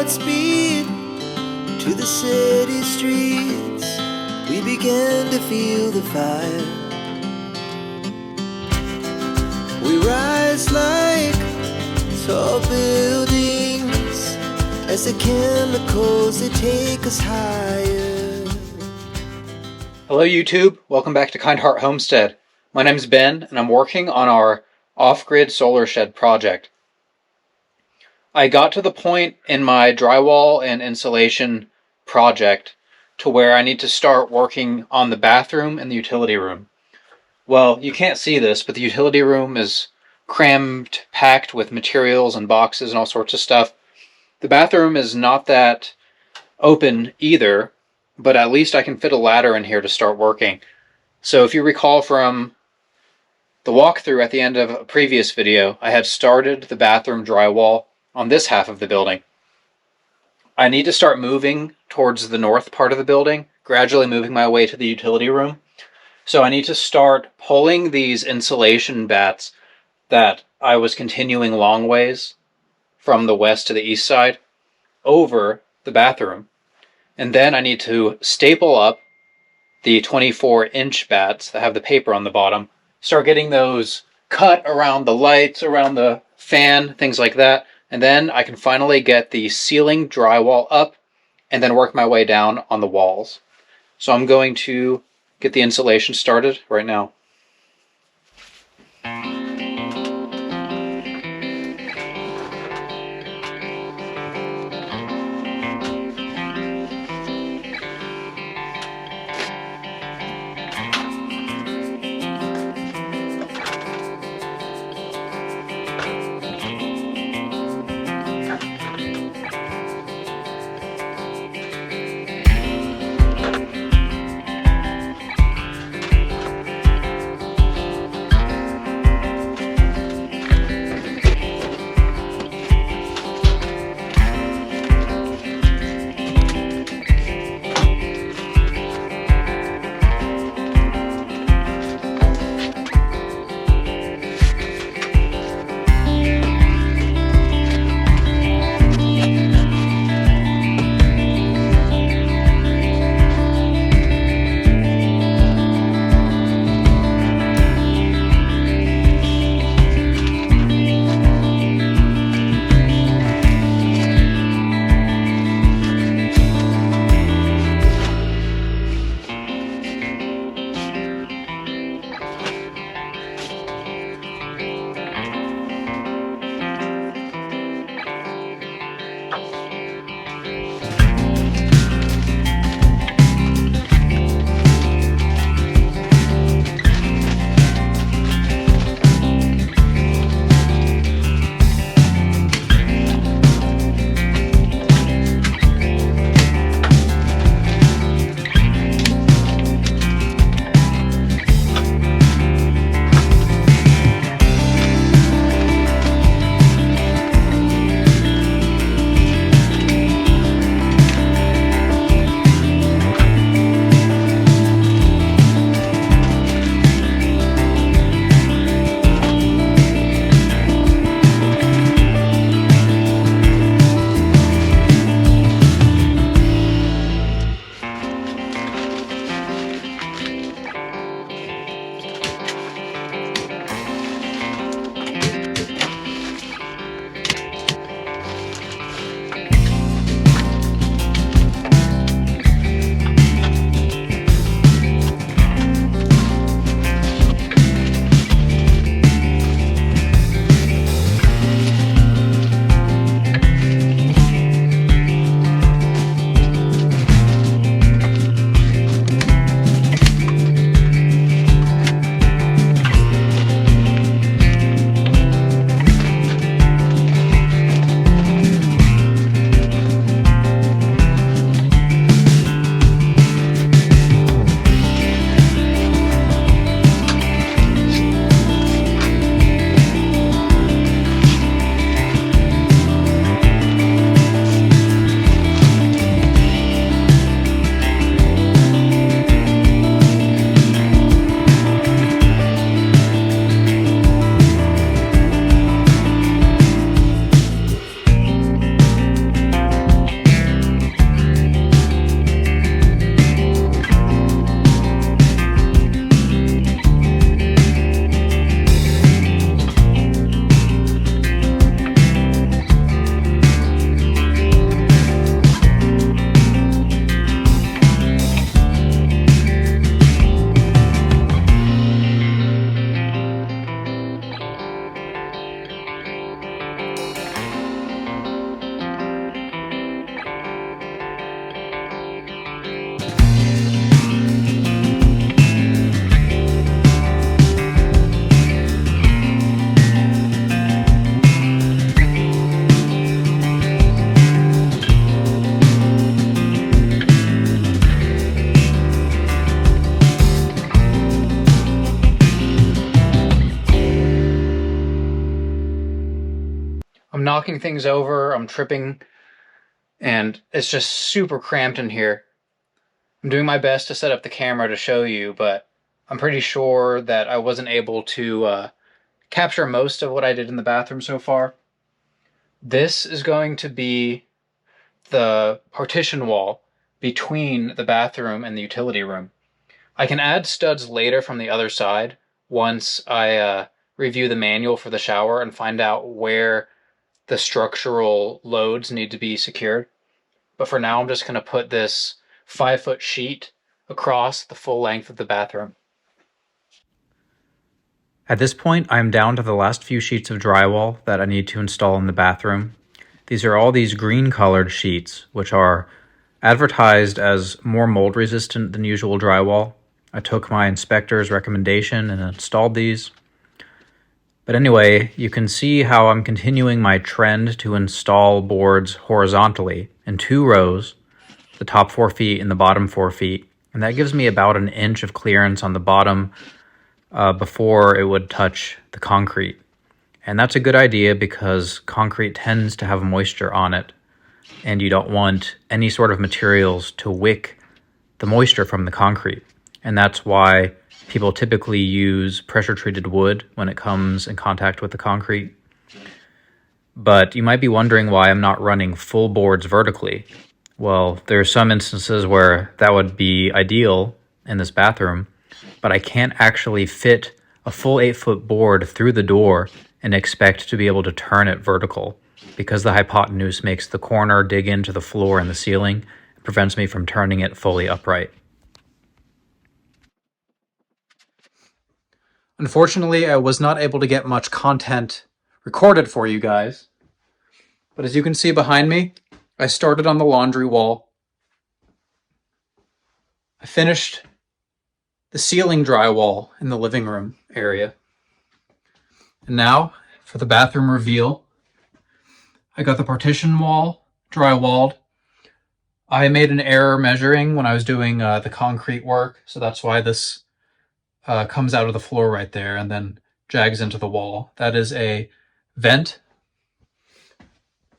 Godspeed to the city streets. We began to feel the fire. We rise like tall buildings as the chemicals, they take us higher. Hello YouTube, welcome back to Kind Heart Homestead. My name's Ben and I'm working on our off-grid solar shed project. I got to the point in my drywall and insulation project to where I need to start working on the bathroom and the utility room. Well, you can't see this, but the utility room is crammed, packed with materials and boxes and all sorts of stuff. The bathroom is not that open either, but at least I can fit a ladder in here to start working. So if you recall from the walkthrough at the end of a previous video, I had started the bathroom drywall on this half of the building. I need to start moving towards the north part of the building, gradually moving my way to the utility room. So I need to start pulling these insulation bats that I was continuing long ways from the west to the east side over the bathroom. And then I need to staple up the 24-inch bats that have the paper on the bottom, start getting those cut around the lights, around the fan, things like that. And then I can finally get the ceiling drywall up and then work my way down on the walls. So I'm going to get the insulation started right now. knocking things over, I'm tripping, and it's just super cramped in here. I'm doing my best to set up the camera to show you, but I'm pretty sure that I wasn't able to capture most of what I did in the bathroom so far. This is going to be the partition wall between the bathroom and the utility room. I can add studs later from the other side once I review the manual for the shower and find out where the structural loads need to be secured. But for now, I'm just going to put this 5-foot sheet across the full length of the bathroom. At this point, I'm down to the last few sheets of drywall that I need to install in the bathroom. These are all these green colored sheets, which are advertised as more mold resistant than usual drywall. I took my inspector's recommendation and installed these. But anyway, you can see how I'm continuing my trend to install boards horizontally in 2 rows, the top 4 feet and the bottom 4 feet. And that gives me about an inch of clearance on the bottom before it would touch the concrete. And that's a good idea because concrete tends to have moisture on it, and you don't want any sort of materials to wick the moisture from the concrete. And that's why people typically use pressure-treated wood when it comes in contact with the concrete. But you might be wondering why I'm not running full boards vertically. Well, there are some instances where that would be ideal in this bathroom, but I can't actually fit a full 8-foot board through the door and expect to be able to turn it vertical because the hypotenuse makes the corner dig into the floor and the ceiling and prevents me from turning it fully upright. Unfortunately, I was not able to get much content recorded for you guys, but as you can see behind me, I started on the laundry wall. I finished the ceiling drywall in the living room area. And now, for the bathroom reveal, I got the partition wall drywalled. I made an error measuring when I was doing the concrete work, so that's why this comes out of the floor right there and then jags into the wall. That is a vent.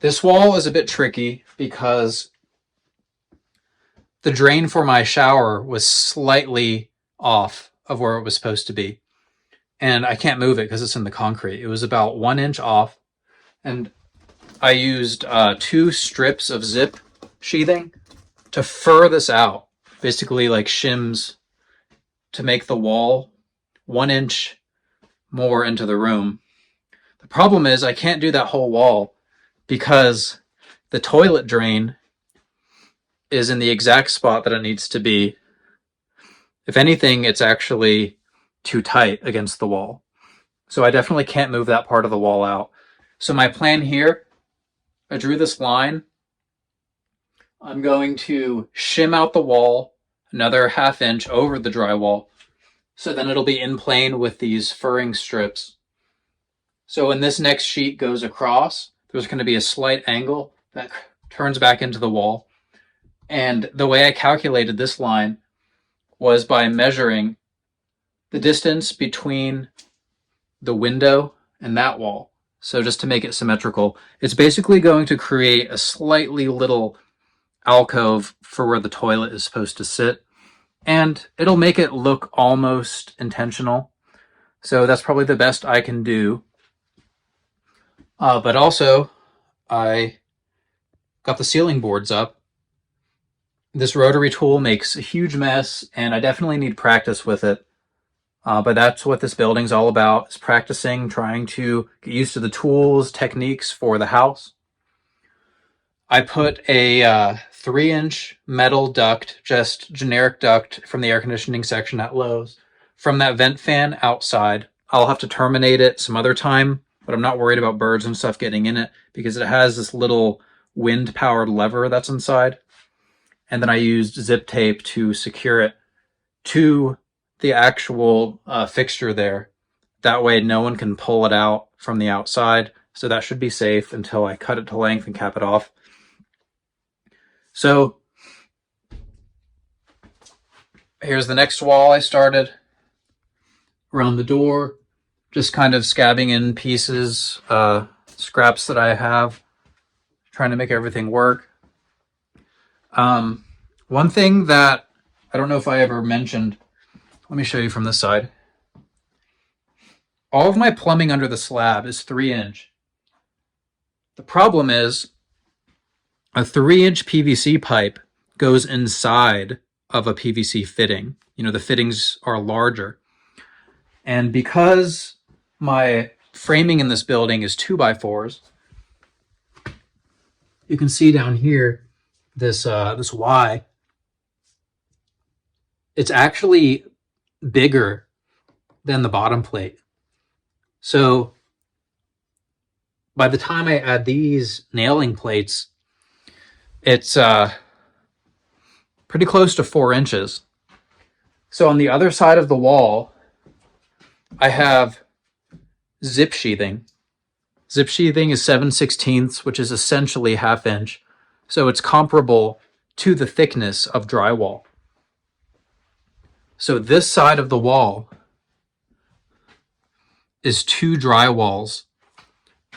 This wall is a bit tricky because the drain for my shower was slightly off of where it was supposed to be. And I can't move it because it's in the concrete. It was about 1 inch off. And I used 2 strips of zip sheathing to fur this out. Basically like shims to make the wall 1 inch more into the room. The problem is I can't do that whole wall because the toilet drain is in the exact spot that it needs to be. If anything, it's actually too tight against the wall. So I definitely can't move that part of the wall out. So my plan here, I drew this line. I'm going to shim out the wall another 1/2 inch over the drywall. So then it'll be in plane with these furring strips. So when this next sheet goes across, there's going to be a slight angle that turns back into the wall. And the way I calculated this line was by measuring the distance between the window and that wall. So just to make it symmetrical, it's basically going to create a slightly little alcove for where the toilet is supposed to sit. And it'll make it look almost intentional. So that's probably the best I can do. But also, I got the ceiling boards up. This rotary tool makes a huge mess, and I definitely need practice with it. But that's what this building's all about, is practicing, trying to get used to the tools, techniques for the house. I put a 3-inch metal duct, just generic duct from the air conditioning section at Lowe's, from that vent fan outside. I'll have to terminate it some other time, but I'm not worried about birds and stuff getting in it because it has this little wind-powered lever that's inside. And then I used zip tape to secure it to the actual fixture there. That way no one can pull it out from the outside. So that should be safe until I cut it to length and cap it off. So here's the next wall I started. Around the door, just kind of scabbing in pieces. It's scraps that I have, trying to make everything work. One thing that I don't know if I ever mentioned, let me show you from this side. All of my plumbing under the slab is 3-inch. The problem is a 3-inch PVC pipe goes inside of a PVC fitting. You know, the fittings are larger. And because my framing in this building is 2x4s, you can see down here this Y. It's actually bigger than the bottom plate. So by the time I add these nailing plates, it's pretty close to 4 inches. So on the other side of the wall, I have zip sheathing. Zip sheathing is 7/16, which is essentially 1/2 inch. So it's comparable to the thickness of drywall. So this side of the wall is 2 drywalls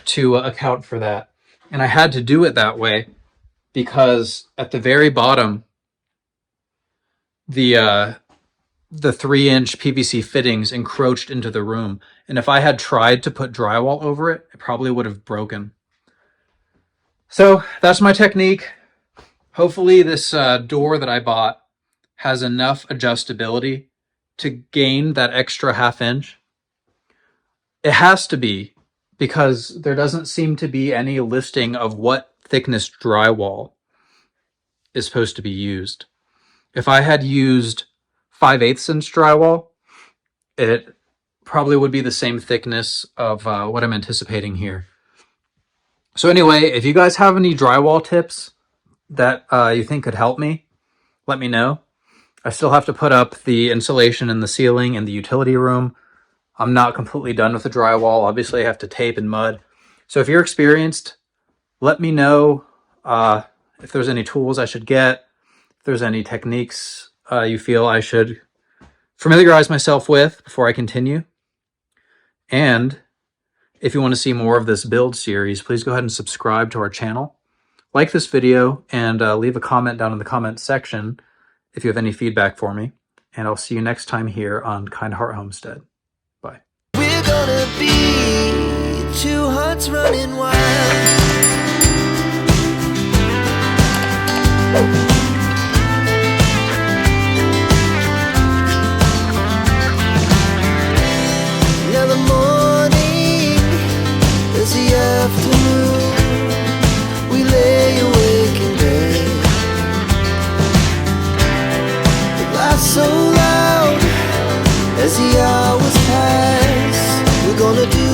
to account for that. And I had to do it that way because at the very bottom, the 3-inch PVC fittings encroached into the room. And if I had tried to put drywall over it, it probably would have broken. So that's my technique. Hopefully this door that I bought has enough adjustability to gain that extra 1/2 inch. It has to be, because there doesn't seem to be any listing of what thickness drywall is supposed to be used. If I had used 5/8 inch drywall, it probably would be the same thickness of what I'm anticipating here. So anyway, if you guys have any drywall tips that you think could help me, let me know. I still have to put up the insulation in the ceiling in the utility room. I'm not completely done with the drywall. Obviously, I have to tape and mud. So if you're experienced, let me know if there's any tools I should get, if there's any techniques you feel I should familiarize myself with before I continue. And if you want to see more of this build series, please go ahead and subscribe to our channel. Like this video and leave a comment down in the comment section if you have any feedback for me. And I'll see you next time here on Kind Heart Homestead. Bye. We're gonna be 2 hearts running wild. Now the morning is the afternoon. We lay awake in bed. The laughs so loud as the hours pass. We're gonna do